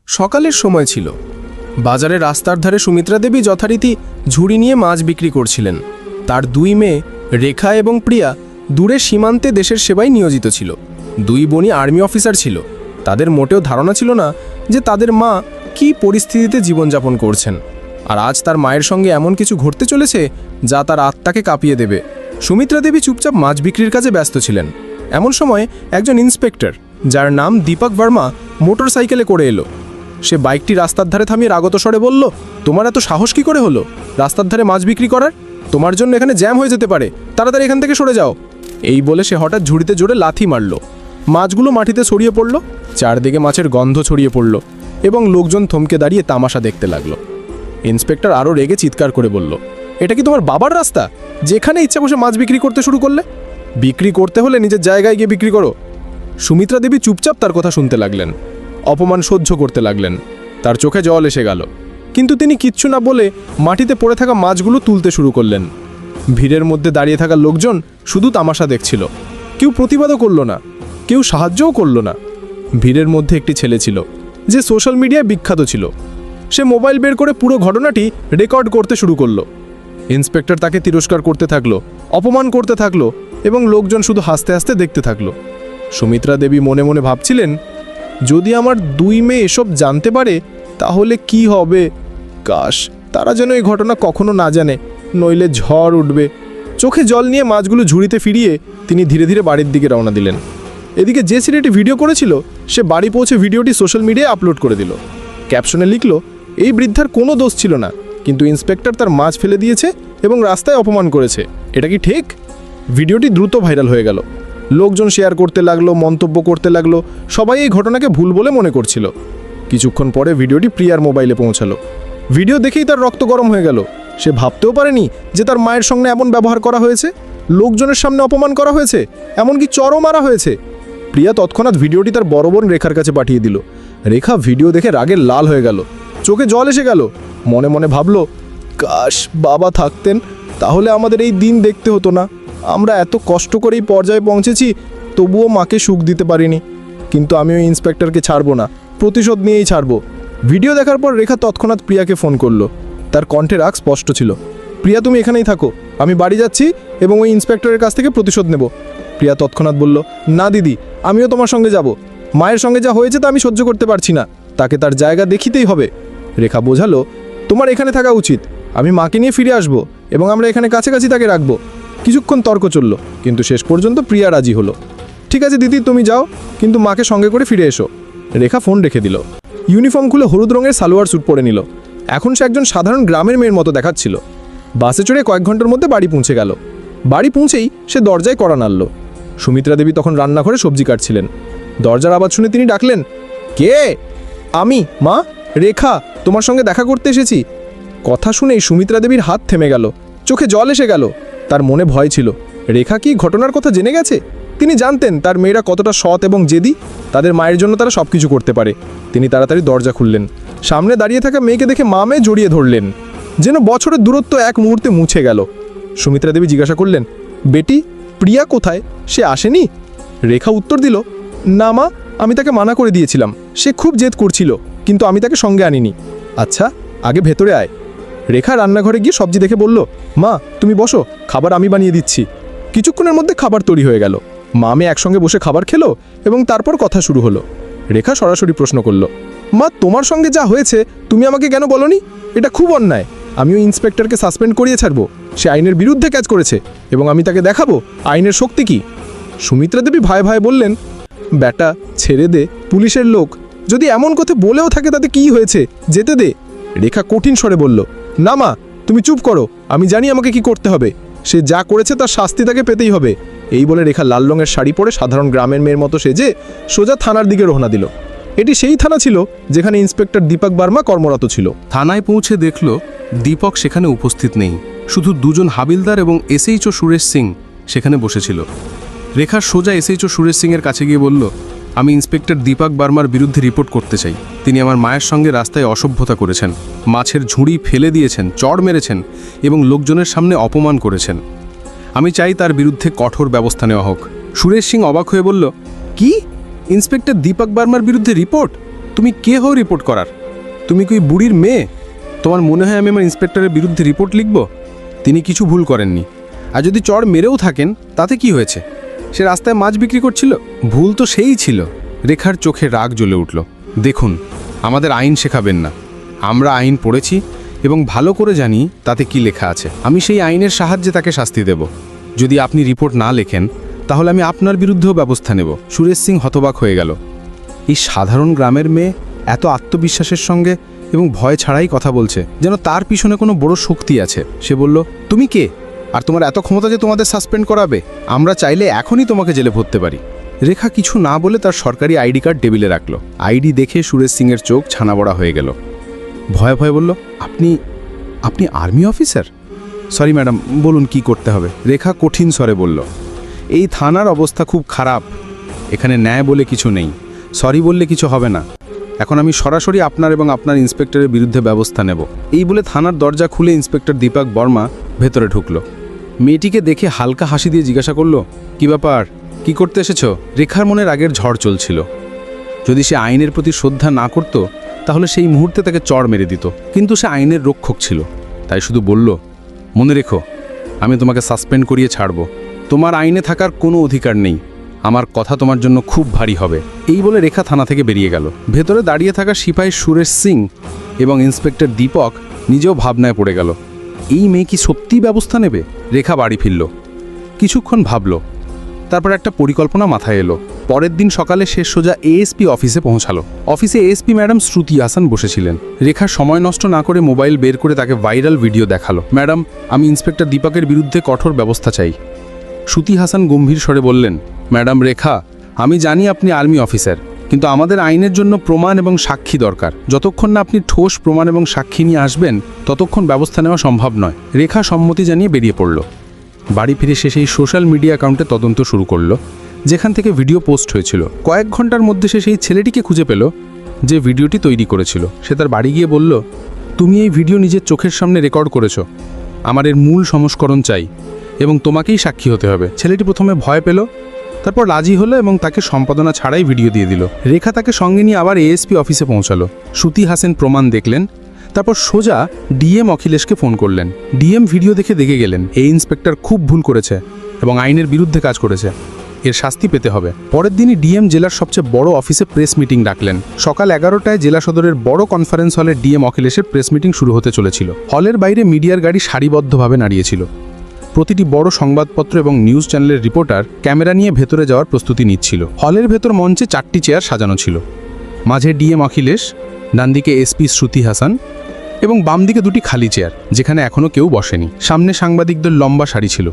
সকালের সময় ছিল। বাজারে রাস্তার ধারে সুমিত্রা দেবী যথারীতি ঝুড়ি নিয়ে মাছ বিক্রি করছিলেন। তার দুই মেয়ে রেখা এবং প্রিয়া দূরে সীমান্তে দেশের সেবায় নিয়োজিত ছিল। দুই বোনই আর্মি অফিসার ছিল। তাদের মোটেও ধারণা ছিল না যে তাদের মা কী পরিস্থিতিতে জীবনযাপন করছেন। আর আজ তার মায়ের সঙ্গে এমন কিছু ঘটতে চলেছে যা তার আত্মাকে কাঁপিয়ে দেবে। সুমিত্রা দেবী চুপচাপ মাছ বিক্রির কাজে ব্যস্ত ছিলেন। এমন সময় একজন ইন্সপেক্টর, যার নাম দীপক বর্মা, মোটর সাইকেলে করে এলো। সে বাইকটি রাস্তার ধারে থামিয়ে রাগত স্বরে বলল, তোমার এত সাহস কী করে হলো রাস্তার ধারে মাছ বিক্রি করার? তোমার জন্য এখানে জ্যাম হয়ে যেতে পারে, তাড়াতাড়ি এখান থেকে সরে যাও। এই বলে সে হঠাৎ ঝুড়িতে জোরে লাথি মারল। মাছগুলো মাটিতে ছড়িয়ে পড়ল, চারদিকে মাছের গন্ধ ছড়িয়ে পড়ল এবং লোকজন থমকে দাঁড়িয়ে তামাশা দেখতে লাগলো। ইন্সপেক্টর আরও রেগে চিৎকার করে বলল, এটা কি তোমার বাবার রাস্তা, যেখানে ইচ্ছা বসে মাছ বিক্রি করতে শুরু করলে? বিক্রি করতে হলে নিজের জায়গায় গিয়ে বিক্রি করো। সুমিত্রা দেবী চুপচাপ তার কথা শুনতে লাগলেন, অপমান সহ্য করতে লাগলেন। তার চোখে জল এসে গেল, কিন্তু তিনি কিচ্ছু না বলে মাটিতে পড়ে থাকা মাছগুলো তুলতে শুরু করলেন। ভিড়ের মধ্যে দাঁড়িয়ে থাকা লোকজন শুধু তামাশা দেখছিল। কেউ প্রতিবাদও করল না, কেউ সাহায্যও করল না। ভিড়ের মধ্যে একটি ছেলে ছিল যে সোশ্যাল মিডিয়ায় বিখ্যাত ছিল। সে মোবাইল বের করে পুরো ঘটনাটি রেকর্ড করতে শুরু করলো। ইন্সপেক্টর তাকে তিরস্কার করতে থাকলো, অপমান করতে থাকলো এবং লোকজন শুধু হাসতে হাসতে দেখতে থাকলো। সুমিত্রা দেবী মনে মনে ভাবছিলেন, যদি আমার দুই মেয়ে এসব জানতে পারে তাহলে কি হবে। কাশ তারা যেন এই ঘটনা কখনো না জানে, নইলে ঝড় উঠবে। চোখে জল নিয়ে মাছগুলো ঝুড়িতে ফিরিয়ে তিনি ধীরে ধীরে বাড়ির দিকে রওনা দিলেন। এদিকে যে ছেলেটি ভিডিও করেছিল সে বাড়ি পৌঁছে ভিডিওটি সোশ্যাল মিডিয়ায় আপলোড করে দিল। ক্যাপশনে লিখল, এই বৃদ্ধার কোনো দোষ ছিল না, কিন্তু ইন্সপেক্টর তার মাছ ফেলে দিয়েছে এবং রাস্তায় অপমান করেছে। এটা কি ঠিক? ভিডিওটি দ্রুত ভাইরাল হয়ে গেল। লোকজন শেয়ার করতে লাগলো, মন্তব্য করতে লাগলো। সবাই এই ঘটনাকে ভুল বলে মনে করছিল। কিছুক্ষণ পরে ভিডিওটি প্রিয়ার মোবাইলে পৌঁছালো। ভিডিও দেখেই তার রক্ত গরম হয়ে গেল। সে ভাবতেও পারেনি যে তার মায়ের সঙ্গে এমন ব্যবহার করা হয়েছে, লোকজনের সামনে অপমান করা হয়েছে, এমনকি চরও মারা হয়েছে। প্রিয়া তৎক্ষণাৎ ভিডিওটি তার বড় বোন রেখার কাছে পাঠিয়ে দিল। রেখা ভিডিও দেখে রাগে লাল হয়ে গেল, চোখে জল এসে গেল। মনে মনে ভাবলো, কাশ বাবা থাকতেন, তাহলে আমাদের এই দিন দেখতে হতো না। আমরা এত কষ্ট করেই পর্যায়ে পৌঁছেছি, তবুও মাকে সুখ দিতে পারিনি। কিন্তু আমি ওই ইন্সপেক্টরকে ছাড়বো না, প্রতিশোধ নিয়েই ছাড়বো। ভিডিও দেখার পর রেখা তৎক্ষণাৎ প্রিয়াকে ফোন করলো। তার কণ্ঠে রাগ স্পষ্ট ছিল। প্রিয়া, তুমি এখানেই থাকো, আমি বাড়ি যাচ্ছি এবং ওই ইন্সপেক্টরের কাছ থেকে প্রতিশোধ নেব। প্রিয়া তৎক্ষণাৎ বলল, না দিদি, আমিও তোমার সঙ্গে যাব। মায়ের সঙ্গে যা হয়েছে তা আমি সহ্য করতে পারছি না, তাকে তার জায়গা দেখিতেই হবে। রেখা বোঝালো, তোমার এখানে থাকা উচিত। আমি মাকে নিয়ে ফিরে আসবো এবং আমরা এখানে কাছাকাছি তাকে রাখবো। কিছুক্ষণ তর্ক চলল, কিন্তু শেষ পর্যন্ত প্রিয়া রাজি হলো। ঠিক আছে দিদি, তুমি যাও, কিন্তু মাকে সঙ্গে করে ফিরে এসো। রেখা ফোন রেখে দিল। ইউনিফর্ম খুলে হলুদ রঙের সালোয়ার স্যুট পরে নিল। এখন সে একজন সাধারণ গ্রামের মেয়ের মতো দেখাচ্ছিল। বাসে চড়ে কয়েক ঘন্টার মধ্যে বাড়ি পৌঁছে গেল। বাড়ি পৌঁছেই সে দরজায় কড়া নাড়ল। সুমিত্রা দেবী তখন রান্নাঘরে সবজি কাটছিলেন। দরজার আওয়াজ শুনে তিনি ডাকলেন, কে? আমি, মা, রেখা, তোমার সঙ্গে দেখা করতে এসেছি। কথা শুনেই সুমিত্রা দেবীর হাত থেমে গেল, চোখে জল এসে গেল। তার মনে ভয় ছিল, রেখা কি ঘটনার কথা জেনে গেছে? তিনি জানতেন তার মেয়েরা কতটা সৎ এবং জেদি। তাদের মায়ের জন্য তারা সব কিছু করতে পারে। তিনি তাড়াতাড়ি দরজা খুললেন। সামনে দাঁড়িয়ে থাকা মেয়েকে দেখে মা মেয়ে জড়িয়ে ধরলেন, যেন বছরের দূরত্ব এক মুহূর্তে মুছে গেল। সুমিত্রা দেবী জিজ্ঞাসা করলেন, বেটি, প্রিয়া কোথায়? সে আসেনি? রেখা উত্তর দিল, না মা, আমি তাকে মানা করে দিয়েছিলাম। সে খুব জেদ করছিল, কিন্তু আমি তাকে সঙ্গে আনিনি। আচ্ছা, আগে ভেতরে আয়। রেখা রান্নাঘরে গিয়ে সবজি দেখে বলল, মা তুমি বসো, খাবার আমি বানিয়ে দিচ্ছি। কিছুক্ষণের মধ্যে খাবার তৈরি হয়ে গেল। মা মেয়ে একসঙ্গে বসে খাবার খেলো এবং তারপর কথা শুরু হলো। রেখা সরাসরি প্রশ্ন করল, মা তোমার সঙ্গে যা হয়েছে তুমি আমাকে কেন বলনি? এটা খুব অন্যায়। আমি ওই ইন্সপেক্টরকে সাসপেন্ড করিয়ে ছাড়বো। সে আইনের বিরুদ্ধে কাজ করেছে এবং আমি তাকে দেখাবো আইনের শক্তি কি। সুমিত্রা দেবী ভয়ে ভয়ে বললেন, বেটা ছেড়ে দে, পুলিশের লোক, যদি এমন কথা বলেও থাকে তাতে কি হয়েছে, যেতে দে। রেখা কঠিন স্বরে বলল, না মা, তুমি চুপ করো, আমি জানি আমাকে কি করতে হবে। সে যা করেছে তার শাস্তি তাকে পেতেই হবে। এই বলে রেখা লাল রঙের শাড়ি পরে সাধারণ গ্রামের মেয়ের মতো সেজে সোজা থানার দিকে রওনা দিল। এটি সেই থানা ছিল যেখানে ইন্সপেক্টর দীপক বর্মা কর্মরত ছিল। থানায় পৌঁছে দেখল দীপক সেখানে উপস্থিত নেই। শুধু দুজন হাবিলদার এবং এসএইচও সুরেশ সিং সেখানে বসেছিল। রেখা সোজা এসএইচও সুরেশ সিংয়ের কাছে গিয়ে বলল, আমি ইন্সপেক্টর দীপক বর্মার বিরুদ্ধে রিপোর্ট করতে চাই। তিনি আমার মায়ের সঙ্গে রাস্তায় অসভ্যতা করেছেন, মাছের ঝুড়ি ফেলে দিয়েছেন, চড় মেরেছেন এবং লোকজনের সামনে অপমান করেছেন। আমি চাই তার বিরুদ্ধে কঠোর ব্যবস্থা নেওয়া হোক। সুরেশ সিং অবাক হয়ে বলল, কি? ইন্সপেক্টর দীপক বর্মার বিরুদ্ধে রিপোর্ট? তুমি কে হও রিপোর্ট করার? তুমি কি বুড়ির মেয়ে? তোমার মনে হয় আমি আমার ইন্সপেক্টরের বিরুদ্ধে রিপোর্ট লিখব? তিনি কিছু ভুল করেননি। আর যদি চড় মেরেও থাকেন তাতে কি হয়েছে? সে রাস্তায় মাছ বিক্রি করছিল। ভুল তো সেই ছিল। রেখার চোখে রাগ জ্বলে উঠল। দেখুন, আমাদের আইন শেখাবেন না। আমরা আইন পড়েছি এবং ভালো করে জানি তাতে কি লেখা আছে। আমি সেই আইনের সাহায্যে তাকে শাস্তি দেব। যদি আপনি রিপোর্ট না লেখেন তাহলে আমি আপনার বিরুদ্ধেও ব্যবস্থা নেব। সুরেশ সিং হতবাক হয়ে গেল। এই সাধারণ গ্রামের মেয়ে এত আত্মবিশ্বাসের সঙ্গে এবং ভয় ছাড়াই কথা বলছে, যেন তার পিছনে কোনো বড় শক্তি আছে। সে বলল, তুমি কে? আর তোমার এত ক্ষমতা যে তোমাদের সাসপেন্ড করাবে? আমরা চাইলে এখনই তোমাকে জেলে ভরতে পারি। রেখা কিছু না বলে তার সরকারি আইডি কার্ড টেবিলে রাখল। আইডি দেখে সুরেশ সিংয়ের চোখ ছানাবড়া হয়ে গেল। ভয়ে ভয়ে বলল, আপনি আর্মি অফিসার? সরি ম্যাডাম, বলুন কি করতে হবে? রেখা কঠিন স্বরে বলল, এই থানার অবস্থা খুব খারাপ। এখানে ন্যায় বলে কিছু নেই। সরি বললে কিছু হবে না। এখন আমি সরাসরি আপনার এবং আপনার ইন্সপেক্টরের বিরুদ্ধে ব্যবস্থা নেব। এই বলে থানার দরজা খুলে ইন্সপেক্টর দীপক বর্মা ভেতরে ঢুকল। মেয়েটিকে দেখে হালকা হাসি দিয়ে জিজ্ঞাসা করল, কি ব্যাপার, কি করতে এসেছো? রেখার মনে রাগের ঝড় চলছিল। যদি সে আইনের প্রতি শ্রদ্ধা না করত তাহলে সেই মুহূর্তে তাকে চড় মেরে দিত, কিন্তু সে আইনের রক্ষক ছিল। তাই শুধু বলল, মনে রেখো, আমি তোমাকে সাসপেন্ড করিয়ে ছাড়ব। তোমার আইনে থাকার কোনো অধিকার নেই। আমার কথা তোমার জন্য খুব ভারী হবে। এই বলে রেখা থানা থেকে বেরিয়ে গেল। ভেতরে দাঁড়িয়ে থাকা সিপাহী সুরেশ সিং এবং ইন্সপেক্টর দীপক নিজেও ভাবনায় পড়ে গেল। এই মেয়ে কি সত্যিই ব্যবস্থা নেবে? রেখা বাড়ি ফিরল। কিছুক্ষণ ভাবল, তারপর একটা পরিকল্পনা মাথায় এলো। পরের দিন সকালে সে সোজা এএসপি অফিসে পৌঁছালো। অফিসে এএসপি ম্যাডাম শ্রুতি হাসান বসেছিলেন। রেখা সময় নষ্ট না করে মোবাইল বের করে তাকে ভাইরাল ভিডিও দেখালো। ম্যাডাম, আমি ইন্সপেক্টর দীপকের বিরুদ্ধে কঠোর ব্যবস্থা চাই। শ্রুতি হাসান গম্ভীর স্বরে বললেন, ম্যাডাম রেখা, আমি জানি আপনি আর্মি অফিসার, কিন্তু আমাদের আইনের জন্য প্রমাণ এবং সাক্ষী দরকার। যতক্ষণ না আপনি ঠোস প্রমাণ এবং সাক্ষী নিয়ে আসবেন ততক্ষণ ব্যবস্থা নেওয়া সম্ভব নয়। রেখা সম্মতি জানিয়ে বেরিয়ে পড়ল। বাড়ি ফিরে সে সেই সোশ্যাল মিডিয়া অ্যাকাউন্টে তদন্ত শুরু করলো যেখান থেকে ভিডিও পোস্ট হয়েছিল। কয়েক ঘন্টার মধ্যে সে সেই ছেলেটিকে খুঁজে পেল যে ভিডিওটি তৈরি করেছিল। সে তার বাড়ি গিয়ে বলল, তুমি এই ভিডিও নিজের চোখের সামনে রেকর্ড করেছো। আমার এর মূল সংস্করণ চাই এবং তোমাকেই সাক্ষী হতে হবে। ছেলেটি প্রথমে ভয় পেল, তারপর রাজি হলো এবং তাকে সম্পাদনা ছাড়াই ভিডিও দিয়ে দিল। রেখা তাকে সঙ্গে নিয়ে আবার এএসপি অফিসে পৌঁছালো। শ্রুতি হাসান প্রমাণ দেখলেন, তারপর সোজা ডিএম অখিলেশকে ফোন করলেন। ডিএম ভিডিও দেখে গেলেন এই ইন্সপেক্টর খুব ভুল করেছে এবং আইনের বিরুদ্ধে কাজ করেছে, এর শাস্তি পেতে হবে। পরের দিনই ডিএম জেলার সবচেয়ে বড় অফিসে প্রেস মিটিং ডাকলেন। সকাল 11টায় জেলা সদরের বড় কনফারেন্স হলে ডিএম অখিলেশের প্রেস মিটিং শুরু হতে চলেছিল। হলের বাইরে মিডিয়ার গাড়ি সারিবদ্ধভাবে দাঁড়িয়েছিল। প্রতিটি বড় সংবাদপত্র এবং নিউজ চ্যানেলের রিপোর্টার ক্যামেরা নিয়ে ভেতরে যাওয়ার প্রস্তুতি নিচ্ছিল। হলের ভেতর মঞ্চে 4টি চেয়ার সাজানো ছিল। মাঝে ডিএম অখিলেশ, ডানদিকে এসপি শ্রুতি হাসান এবং বাম দিকে 2টি খালি চেয়ার যেখানে এখনও কেউ বসেনি। সামনে সাংবাদিকদের লম্বা সারি ছিল।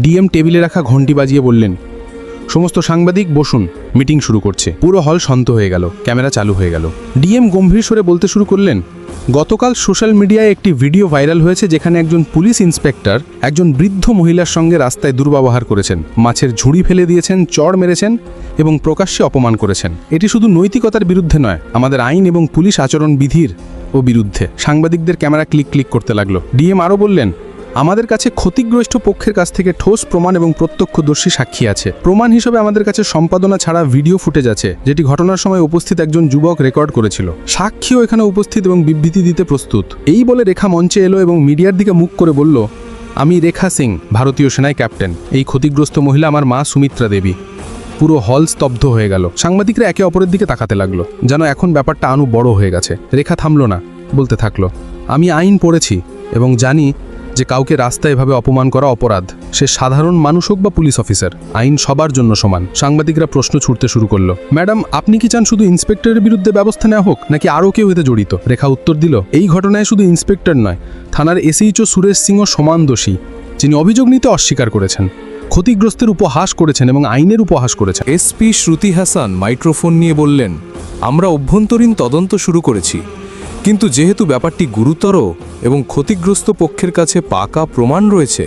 ডিএম টেবিলে রাখা ঘণ্টি বাজিয়ে বললেন, সমস্ত সাংবাদিক বসুন, মিটিং শুরু করছে। পুরো হল শান্ত হয়ে গেল, ক্যামেরা চালু হয়ে গেল। ডিএম গম্ভীর স্বরে বলতে শুরু করলেন, গতকাল সোশ্যাল মিডিয়ায় একটি ভিডিও ভাইরাল হয়েছে যেখানে একজন পুলিশ ইন্সপেক্টর একজন বৃদ্ধ মহিলার সঙ্গে রাস্তায় দুর্ব্যবহার করেছেন, মাছের ঝুড়ি ফেলে দিয়েছেন, চড় মেরেছেন এবং প্রকাশ্যে অপমান করেছেন। এটি শুধু নৈতিকতার বিরুদ্ধে নয়, আমাদের আইন এবং পুলিশ আচরণ বিধির ও বিরুদ্ধে। সাংবাদিকদের ক্যামেরা ক্লিক করতে লাগলো। ডিএম আরও বললেন, আমাদের কাছে ক্ষতিগ্রস্ত পক্ষের কাছ থেকে ঠোস প্রমাণ এবং প্রত্যক্ষদর্শী সাক্ষী আছে। প্রমাণ হিসেবে আমাদের কাছে সম্পাদনা ছাড়া ভিডিও ফুটেজ আছে যেটি ঘটনার সময় উপস্থিত একজন যুবক রেকর্ড করেছিল। সাক্ষীও এখানে উপস্থিত এবং বিবৃতি দিতে প্রস্তুত। এই বলে রেখা মঞ্চে এলো এবং মিডিয়ার দিকে মুখ করে বলল, আমি রেখা সিং, ভারতীয় সেনায় ক্যাপ্টেন। এই ক্ষতিগ্রস্ত মহিলা আমার মা সুমিত্রা দেবী। পুরো হল স্তব্ধ হয়ে গেল। সাংবাদিকরা একে অপরের দিকে তাকাতে লাগলো, যেন এখন ব্যাপারটা আরও বড় হয়ে গেছে। রেখা থামল না, বলতে থাকলো, আমি আইন পড়েছি এবং জানি যে কাউকে রাস্তায় এভাবে অপমান করা অপরাধ। সে সাধারণ মানুষ হোক বা পুলিশ অফিসার, আইন সবার জন্য সমান। সাংবাদিকরা প্রশ্ন ছুটতে শুরু করলো, ম্যাডাম আপনি কি চান শুধু ইন্সপেক্টরের বিরুদ্ধে ব্যবস্থা নেওয়া হোক নাকি আরও কেউ এতে জড়িত? রেখা উত্তর দিল, এই ঘটনায় শুধু ইন্সপেক্টর নয়, থানার এসএইচও সুরেশ সিংও সমান দোষী, যিনি অভিযোগ নিতে অস্বীকার করেছেন, ক্ষতিগ্রস্তের উপহাস করেছেন এবং আইনের উপহাস করেছেন। এসপি শ্রুতি হাসান মাইক্রোফোন নিয়ে বললেন, আমরা অভ্যন্তরীণ তদন্ত শুরু করেছি, কিন্তু যেহেতু ব্যাপারটি গুরুতর এবং ক্ষতিগ্রস্ত পক্ষের কাছে পাকা প্রমাণ রয়েছে,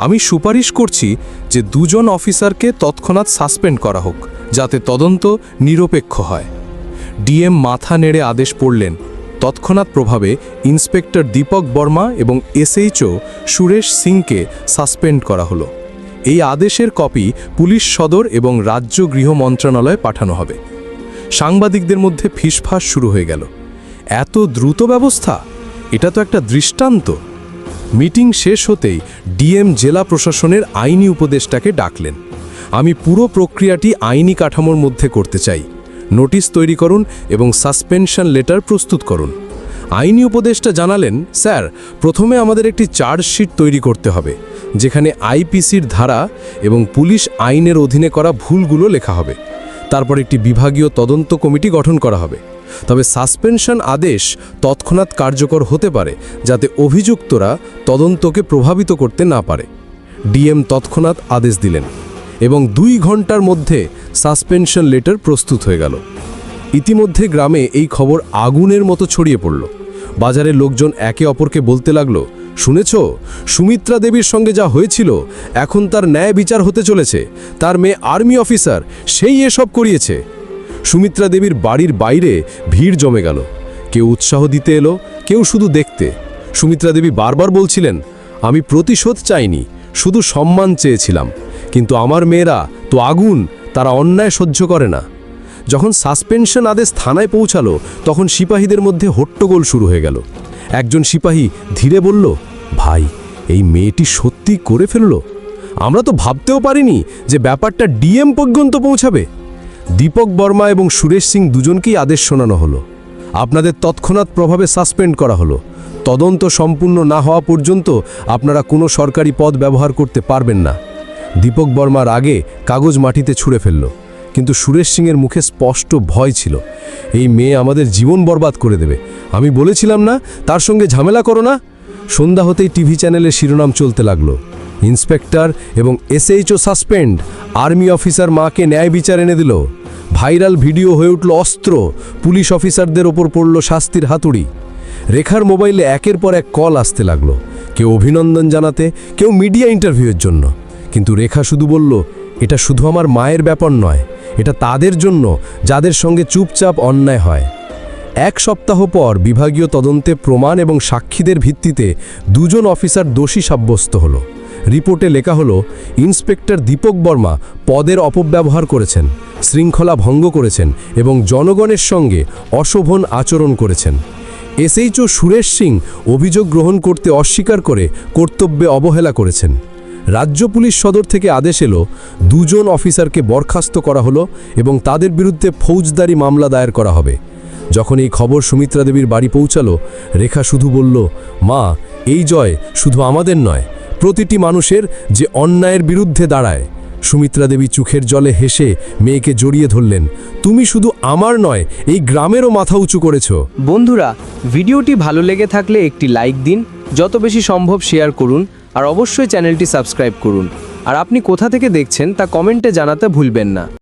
আমি সুপারিশ করছি যে 2 জন অফিসারকে তৎক্ষণাৎ সাসপেন্ড করা হোক, যাতে তদন্ত নিরপেক্ষ হয়। ডিএম মাথা নেড়ে আদেশ পড়লেন। তৎক্ষণাৎ প্রভাবে ইন্সপেক্টর দীপক বর্মা এবং এসএইচও সুরেশ সিংকে সাসপেন্ড করা হলো। এই আদেশের কপি পুলিশ সদর এবং রাজ্য গৃহ মন্ত্রণালয়ে পাঠানো হবে। সাংবাদিকদের মধ্যে ফিসফাস শুরু হয়ে গেল। এত দ্রুত ব্যবস্থা, এটা তো একটা দৃষ্টান্ত। মিটিং শেষ হতেই ডিএম জেলা প্রশাসনের আইনি উপদেষ্টাকে ডাকলেন। আমি পুরো প্রক্রিয়াটি আইনি কাঠামোর মধ্যে করতে চাই। নোটিশ তৈরি করুন এবং সাসপেনশন লেটার প্রস্তুত করুন। আইনি উপদেষ্টা জানালেন, স্যার, প্রথমে আমাদের একটি চার্জশিট তৈরি করতে হবে, যেখানে আইপিসির ধারা এবং পুলিশ আইনের অধীনে করা ভুলগুলো লেখা হবে। তারপর একটি বিভাগীয় তদন্ত কমিটি গঠন করা হবে। তবে সাসপেনশন আদেশ তৎক্ষণাৎ কার্যকর হতে পারে, যাতে অভিযুক্তরা তদন্তকে প্রভাবিত করতে না পারে। ডিএম তৎক্ষণাৎ আদেশ দিলেন এবং 2 ঘন্টার মধ্যে সাসপেনশন লেটার প্রস্তুত হয়ে গেল। ইতিমধ্যে গ্রামে এই খবর আগুনের মতো ছড়িয়ে পড়ল। বাজারের লোকজন একে অপরকে বলতে লাগলো, শুনেছ, সুমিত্রা দেবীর সঙ্গে যা হয়েছিল, এখন তার ন্যায় বিচার হতে চলেছে। তার মেয়ে আর্মি অফিসার, সেই এসব করিয়েছে। সুমিত্রা দেবীর বাড়ির বাইরে ভিড় জমে গেল। কেউ উৎসাহ দিতে এলো, কেউ শুধু দেখতে। সুমিত্রা দেবী বারবার বলছিলেন, আমি প্রতিশোধ চাইনি, শুধু সম্মান চেয়েছিলাম। কিন্তু আমার মেয়েরা তো আগুন, তারা অন্যায় সহ্য করে না। যখন সাসপেনশন আদেশ থানায় পৌঁছালো, তখন সিপাহীদের মধ্যে হট্টগোল শুরু হয়ে গেল। একজন সিপাহী ধীরে বলল, ভাই, এই মেয়েটি সত্যি করে ফেলল। আমরা তো ভাবতেও পারিনি যে ব্যাপারটা ডিএম পর্যন্ত পৌঁছাবে। দীপক বর্মা এবং সুরেশ সিং দুজনকেই আদেশ শোনানো হলো। আপনাদের তৎক্ষণাৎ প্রভাবে সাসপেন্ড করা হলো। তদন্ত সম্পূর্ণ না হওয়া পর্যন্ত আপনারা কোনো সরকারি পদ ব্যবহার করতে পারবেন না। দীপক বর্মার আগে কাগজ মাটিতে ছুঁড়ে ফেলল, কিন্তু সুরেশ সিংয়ের মুখে স্পষ্ট ভয় ছিল। এই মেয়ে আমাদের জীবন বরবাদ করে দেবে। আমি বলেছিলাম না, তার সঙ্গে ঝামেলা করো না। সন্ধ্যা হতেই টিভি চ্যানেলে শিরোনাম চলতে লাগলো, ইন্সপেক্টর এবং এসএইচও সাসপেন্ড, আর্মি অফিসার মাকে ন্যায় বিচার এনে দিল। ভাইরাল ভিডিও হয়ে উঠল অস্ত্র, পুলিশ অফিসারদের ওপর পড়ল শাস্তির হাতুড়ি। রেখার মোবাইলে একের পর এক কল আসতে লাগলো, কেউ অভিনন্দন জানাতে, কেউ মিডিয়া ইন্টারভিউয়ের জন্য। কিন্তু রেখা শুধু বলল, এটা শুধু আমার মায়ের ব্যাপার নয়, এটা তাদের জন্য যাদের সঙ্গে চুপচাপ অন্যায় হয়। 1 সপ্তাহ পর বিভাগীয় তদন্তে প্রমাণ এবং সাক্ষীদের ভিত্তিতে 2 জন অফিসার দোষী সাব্যস্ত হলো। রিপোর্টে লেখা হলো, ইন্সপেক্টর দীপক বর্মা পদের অপব্যবহার করেছেন, শৃঙ্খলা ভঙ্গ করেছেন এবং জনগণের সঙ্গে অশোভন আচরণ করেছেন। এসএইচও সুরেশ সিং অভিযোগ গ্রহণ করতে অস্বীকার করে কর্তব্যে অবহেলা করেছেন। রাজ্য পুলিশ সদর থেকে আদেশ এলো, 2 জন অফিসারকে বরখাস্ত করা হলো এবং তাদের বিরুদ্ধে ফৌজদারি মামলা দায়ের করা হবে। যখন এই খবর সুমিত্রা দেবীর বাড়ি পৌঁছালো, রেখা শুধু বলল, মা, এই জয় শুধু আমাদের নয়, প্রতিটি মানুষের যে অন্যায়ের বিরুদ্ধে দাঁড়ায়। সুমিত্রা দেবী চোখের জলে হেসে মেয়েকে জড়িয়ে ধরলেন, তুমি শুধু আমার নয়, এই গ্রামেরও মাথা উঁচু করেছ। বন্ধুরা, ভিডিওটি ভালো লেগে থাকলে একটি লাইক দিন, যত বেশি সম্ভব শেয়ার করুন, আর অবশ্যই চ্যানেলটি সাবস্ক্রাইব করুন। আর আপনি কোথা থেকে দেখছেন তা কমেন্টে জানাতে ভুলবেন না।